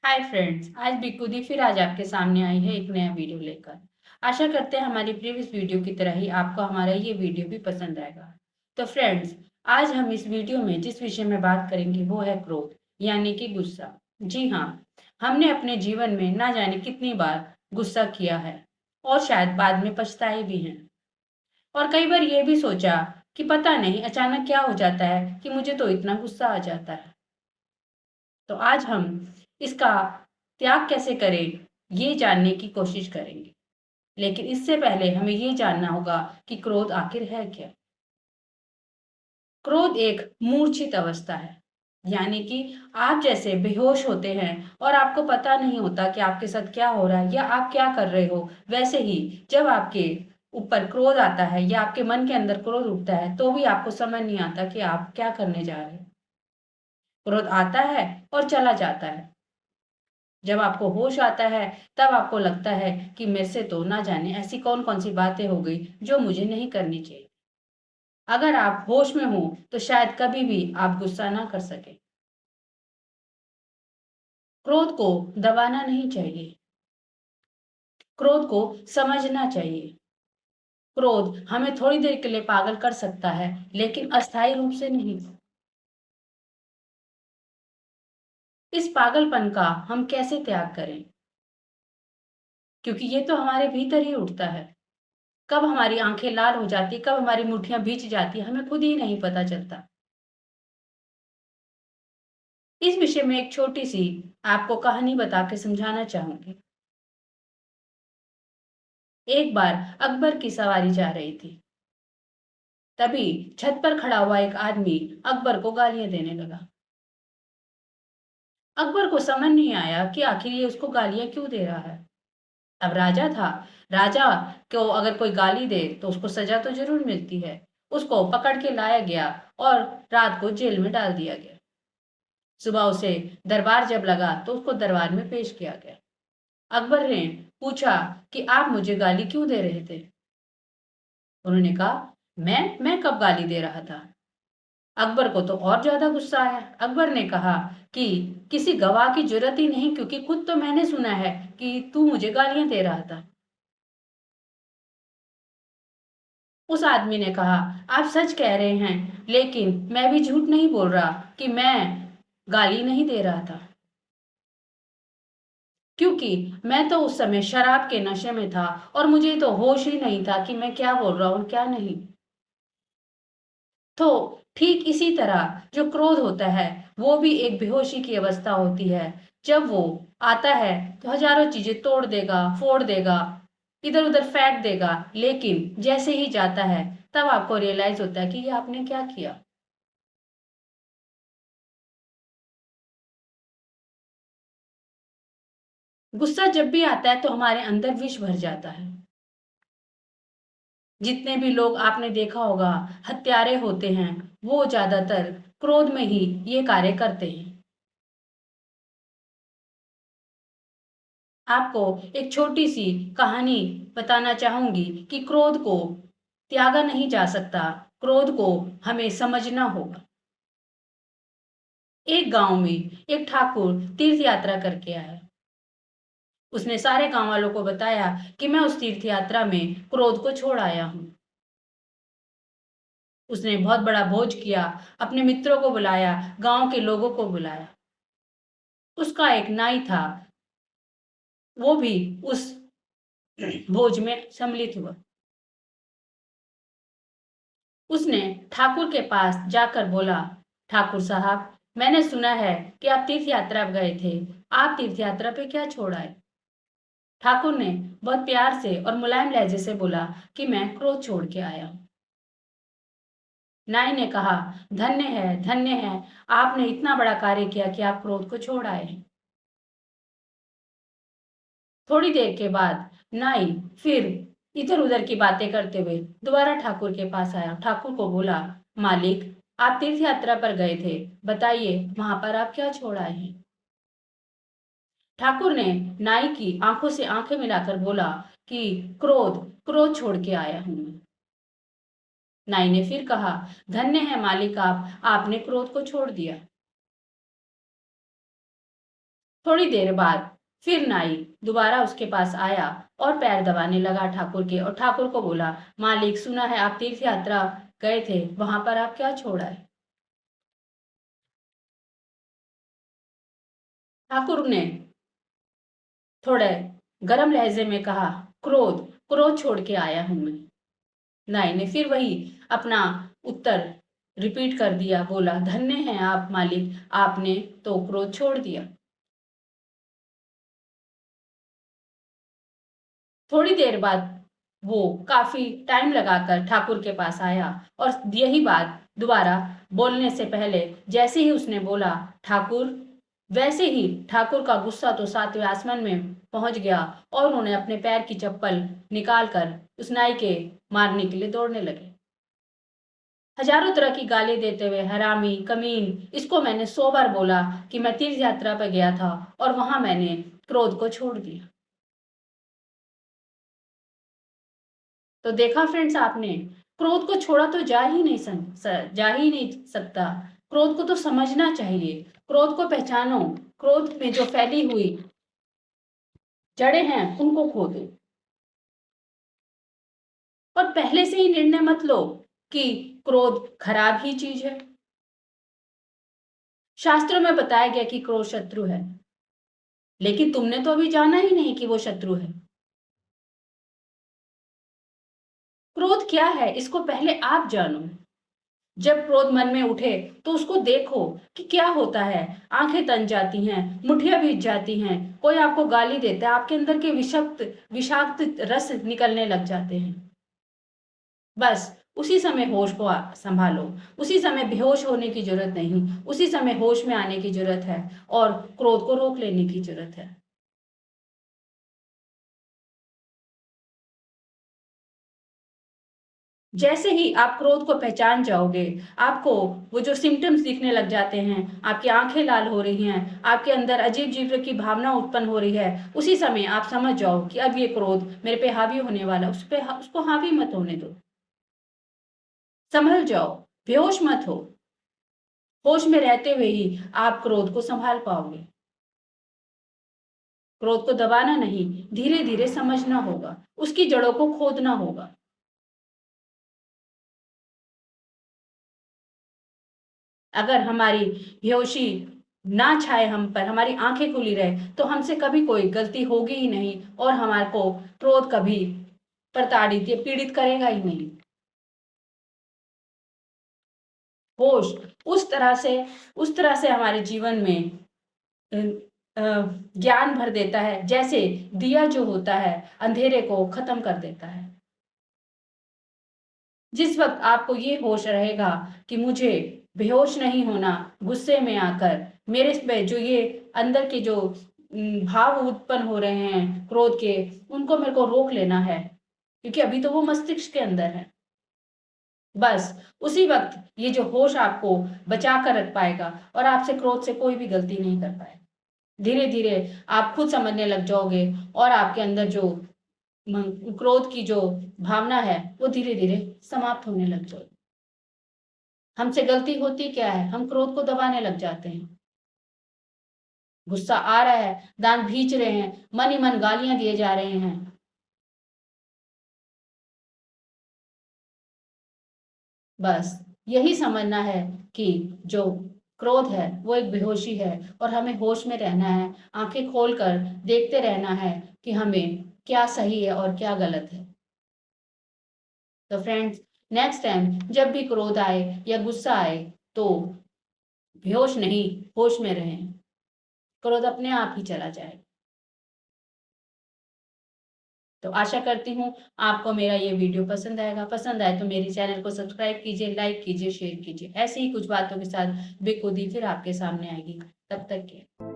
Hi friends, आज बिक्कू दी फिर आज आपके सामने आई है एक नया वीडियो लेकर। आशा करते हैं हमारी प्रीवियस वीडियो की तरह ही आपको हमारा ये वीडियो भी पसंद आएगा। तो फ्रेंड्स, आज हम इस वीडियो में जिस विषय में बात करेंगे वो है क्रोध, यानी कि गुस्सा। जी हाँ, हमने अपने जीवन में ना जाने कितनी बार गुस्सा किया है और शायद बाद में पछताए भी हैं। और कई बार ये भी सोचा कि पता नहीं अचानक क्या हो जाता है कि मुझे तो इतना गुस्सा आ जाता है। तो आज हम इसका त्याग कैसे करें, ये जानने की कोशिश करेंगे। लेकिन इससे पहले हमें ये जानना होगा कि क्रोध आखिर है क्या। क्रोध एक मूर्छित अवस्था है, यानी कि आप जैसे बेहोश होते हैं और आपको पता नहीं होता कि आपके साथ क्या हो रहा है या आप क्या कर रहे हो। वैसे ही जब आपके ऊपर क्रोध आता है या आपके मन के अंदर क्रोध उठता है तो भी आपको समझ नहीं आता कि आप क्या करने जा रहे हैं। क्रोध आता है और चला जाता है। जब आपको होश आता है तब आपको लगता है कि मेरे से तो ना जाने ऐसी कौन कौन सी बातें हो गई जो मुझे नहीं करनी चाहिए। अगर आप होश में हो तो शायद कभी भी आप गुस्सा ना कर सके। क्रोध को दबाना नहीं चाहिए, क्रोध को समझना चाहिए। क्रोध हमें थोड़ी देर के लिए पागल कर सकता है, लेकिन अस्थायी रूप से नहीं। इस पागलपन का हम कैसे त्याग करें, क्योंकि ये तो हमारे भीतर ही उठता है। कब हमारी आंखें लाल हो जाती, कब हमारी मुट्ठियां भींच जाती, हमें खुद ही नहीं पता चलता। इस विषय में एक छोटी सी आपको कहानी बता के समझाना चाहूंगी। एक बार अकबर की सवारी जा रही थी। तभी छत पर खड़ा हुआ एक आदमी अकबर को गालियां देने लगा। अकबर को समझ नहीं आया कि आखिर ये उसको गालियां क्यों दे रहा है। अब राजा था, राजा को अगर कोई गाली दे तो उसको सजा तो जरूर मिलती है। उसको पकड़ के लाया गया और रात को जेल में डाल दिया गया। सुबह उसे दरबार जब लगा तो उसको दरबार में पेश किया गया। अकबर ने पूछा कि आप मुझे गाली क्यों दे रहे थे। उन्होंने कहा, मैं कब गाली दे रहा था। अकबर को तो और ज्यादा गुस्सा आया। अकबर ने कहा कि किसी गवाह की जरूरत ही नहीं, क्योंकि खुद तो मैंने सुना है कि तू मुझे गालियां दे रहा था। उस आदमी ने कहा, आप सच कह रहे हैं, लेकिन मैं भी झूठ नहीं बोल रहा कि मैं गाली नहीं दे रहा था, क्योंकि मैं तो उस समय शराब के नशे में था और मुझे तो होश ही नहीं था कि मैं क्या बोल रहा हूँ क्या नहीं। तो ठीक इसी तरह जो क्रोध होता है वो भी एक बेहोशी की अवस्था होती है। जब वो आता है तो हजारों चीजें तोड़ देगा, फोड़ देगा, इधर उधर फेंक देगा, लेकिन जैसे ही जाता है तब आपको रियलाइज होता है कि ये आपने क्या किया। गुस्सा जब भी आता है तो हमारे अंदर विष भर जाता है। जितने भी लोग आपने देखा होगा हत्यारे होते हैं, वो ज्यादातर क्रोध में ही ये कार्य करते हैं। आपको एक छोटी सी कहानी बताना चाहूंगी कि क्रोध को त्यागा नहीं जा सकता, क्रोध को हमें समझना होगा। एक गांव में एक ठाकुर तीर्थ यात्रा करके आया। उसने सारे गांव वालों को बताया कि मैं उस तीर्थ यात्रा में क्रोध को छोड़ आया हूँ। उसने बहुत बड़ा भोज किया, अपने मित्रों को बुलाया, गांव के लोगों को बुलाया। उसका एक नाई था, वो भी उस भोज में सम्मिलित हुआ। उसने ठाकुर के पास जाकर बोला, ठाकुर साहब, मैंने सुना है कि आप तीर्थ यात्रा गए थे, आप तीर्थ यात्रा पे क्या छोड़ आए। ठाकुर ने बहुत प्यार से और मुलायम लहजे से बोला कि मैं क्रोध छोड़ के आया हूँ। नाई ने कहा, धन्य है, आपने इतना बड़ा कार्य किया कि आप क्रोध को छोड़ आए हैं। थोड़ी देर के बाद नाई फिर इधर उधर की बातें करते हुए दोबारा ठाकुर के पास आया। ठाकुर को बोला, मालिक, आप तीर्थ यात्रा पर गए थे, बताइए वहां पर आप क्या छोड़ आए हैं। ठाकुर ने नाई की आंखों से आंखें मिलाकर बोला कि क्रोध क्रोध छोड़ के आया हूं मैं। नाई ने फिर कहा, धन्य है मालिक, आपने क्रोध को छोड़ दिया। थोड़ी देर बाद फिर नाई दोबारा उसके पास आया और पैर दबाने लगा ठाकुर के, और ठाकुर को बोला, मालिक, सुना है आप तीर्थ यात्रा गए थे, वहां पर आप क्या छोड़ आए? ठाकुर ने थोड़े गर्म लहजे में कहा, क्रोध, क्रोध छोड़ के आया हूं मैं। नाई ने फिर वही अपना उत्तर रिपीट कर दिया, बोला, धन्य हैं आप मालिक, आपने तो क्रोध छोड़ दिया। थोड़ी देर बाद वो काफी टाइम लगाकर ठाकुर के पास आया और यही बात दोबारा बोलने से पहले जैसे ही उसने बोला ठाकुर, वैसे ही ठाकुर का गुस्सा तो सातवें आसमान में पहुंच गया और उन्होंने अपने पैर की चप्पल निकालकर उस नाई के मारने के लिए दौड़ने लगे। हजारों तरह की गाली देते हुए, हरामी, कमीन, इसको मैंने 100 बार बोला कि मैं तीर्थ यात्रा पर गया था और वहां मैंने क्रोध को छोड़ दिया। तो देखा फ्रेंड्स आपने, क्रोध को छोड़ा तो जा ही नहीं सकता। क्रोध को तो समझना चाहिए, क्रोध को पहचानो, क्रोध में जो फैली हुई जड़ें हैं उनको खोदो, और पहले से ही निर्णय मत लो कि क्रोध खराब ही चीज है। शास्त्रों में बताया गया कि क्रोध शत्रु है, लेकिन तुमने तो अभी जाना ही नहीं कि वो शत्रु है। क्रोध क्या है इसको पहले आप जानो। जब क्रोध मन में उठे तो उसको देखो कि क्या होता है। आंखें तन जाती हैं, मुठियां भीज जाती हैं, कोई आपको गाली देता है, आपके अंदर के विषाक्त रस निकलने लग जाते हैं। बस उसी समय होश को संभालो। उसी समय बेहोश होने की जरूरत नहीं, उसी समय होश में आने की जरूरत है और क्रोध को रोक लेने की जरूरत है। जैसे ही आप क्रोध को पहचान जाओगे, आपको वो जो सिम्टम्स दिखने लग जाते हैं, आपकी आंखें लाल हो रही हैं, आपके अंदर अजीब अजीब की भावना उत्पन्न हो रही है, उसी समय आप समझ जाओ कि अब ये क्रोध मेरे पे हावी होने वाला, उसको हावी मत होने दो। संभल जाओ, बेहोश मत हो। होश में रहते हुए ही आप क्रोध को संभाल पाओगे। क्रोध को दबाना नहीं, धीरे धीरे समझना होगा, उसकी जड़ों को खोदना होगा। अगर हमारी बेहोशी ना छाए हम पर, हमारी आंखें खुली रहे, तो हमसे कभी कोई गलती होगी ही नहीं और हमारे को क्रोध कभी प्रताड़ित या पीड़ित करेगा ही नहीं। होश उस तरह से हमारे जीवन में ज्ञान भर देता है, जैसे दिया जो होता है अंधेरे को खत्म कर देता है। जिस वक्त आपको ये होश रहेगा कि मुझे बेहोश नहीं होना, गुस्से में आकर मेरे पे जो ये अंदर के जो भाव उत्पन्न हो रहे हैं क्रोध के, उनको मेरे को रोक लेना है, क्योंकि अभी तो वो मस्तिष्क के अंदर है। बस उसी वक्त ये जो होश आपको बचा कर रख पाएगा और आपसे क्रोध से कोई भी गलती नहीं कर पाएगा। धीरे धीरे आप खुद समझने लग जाओगे और आपके अंदर जो क्रोध की जो भावना है वो धीरे धीरे समाप्त होने लग जाएगी। हमसे गलती होती क्या है, हम क्रोध को दबाने लग जाते हैं। गुस्सा आ रहा है, दांत भींच रहे हैं, मन ही मन गालियां दिए जा रहे हैं। बस यही समझना है कि जो क्रोध है वो एक बेहोशी है और हमें होश में रहना है, आंखें खोलकर देखते रहना है कि हमें क्या सही है और क्या गलत है। तो फ्रेंड्स, नेक्स्ट टाइम जब भी क्रोध आए या गुस्सा आए तो बेहोश नहीं, होश में रहें। क्रोध अपने आप ही चला जाए। तो आशा करती हूँ आपको मेरा ये वीडियो पसंद आएगा। पसंद आए तो मेरे चैनल को सब्सक्राइब कीजिए, लाइक कीजिए, शेयर कीजिए। ऐसी ही कुछ बातों के साथ बेखुदी फिर आपके सामने आएगी। तब तक के